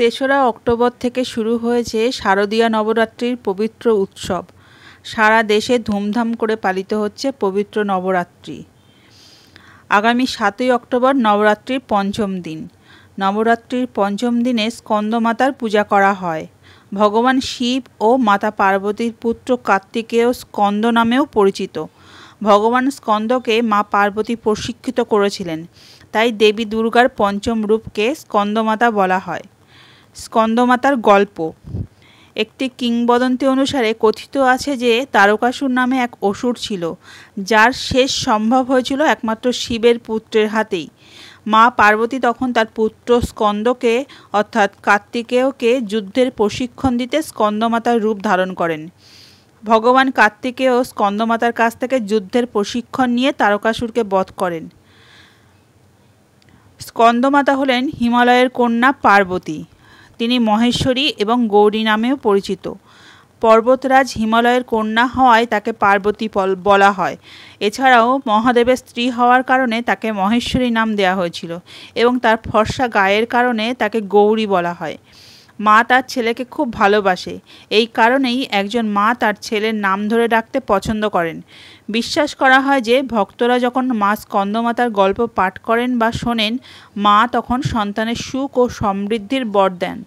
তেসরা অক্টোবর থেকে শুরু হয়েছে শারদীয়া নবরাত্রির পবিত্র উৎসব। সারা দেশে ধুমধাম করে পালিত হচ্ছে পবিত্র নবরাত্রি। আগামী 7ই অক্টোবর নবরাত্রির পঞ্চম দিন। নবরাত্রির পঞ্চম দিনে স্কন্দমাতার পূজা করা হয়। ভগবান শিব ও মাতা পার্বতীর পুত্র কার্তিকেয় স্কন্দ নামেও পরিচিত। ভগবান স্কন্দকে মা পার্বতী প্রশিক্ষিত করেছিলেন, তাই দেবী দুর্গার পঞ্চম রূপকে স্কন্দমাতা বলা হয়। স্কন্দমাতার গল্প। একটি কিংবদন্তি অনুসারে কথিত আছে যে তারকাসুর নামে এক অসুর ছিল, যার শেষ সম্ভব হয়েছিল একমাত্র শিবের পুত্রের হাতেই। মা পার্বতী তখন তার পুত্র স্কন্দকে অর্থাৎ কার্তিকেয়কে যুদ্ধের প্রশিক্ষণ দিতে স্কন্দমাতার রূপ ধারণ করেন। ভগবান কার্তিকেয় স্কন্দমাতার কাছ থেকে যুদ্ধের প্রশিক্ষণ নিয়ে তারকাসুরকে বধ করেন। স্কন্দমাতা হলেন হিমালয়ের কন্যা পার্বতী। তিনি মহেশ্বরী এবং গৌরী নামেও পরিচিত। পর্বতরাজ হিমালয়ের কন্যা হওয়ায় তাকে পার্বতী বলা হয়। এছাড়াও মহাদেবের স্ত্রী হওয়ার কারণে তাকে মহেশ্বরী নাম দেওয়া হয়েছিল এবং তার ফর্সা গায়ের কারণে তাকে গৌরী বলা হয়। মা তার ছেলেকে খুব ভালোবাসে, এই কারণেই একজন মা তার ছেলের নাম ধরে ডাকতে পছন্দ করেন। বিশ্বাস করা হয় যে ভক্তরা যখন মা স্কন্দমাতার গল্প পাঠ করেন বা শোনেন, মা তখন সন্তানের সুখ ও সমৃদ্ধির বর দেন।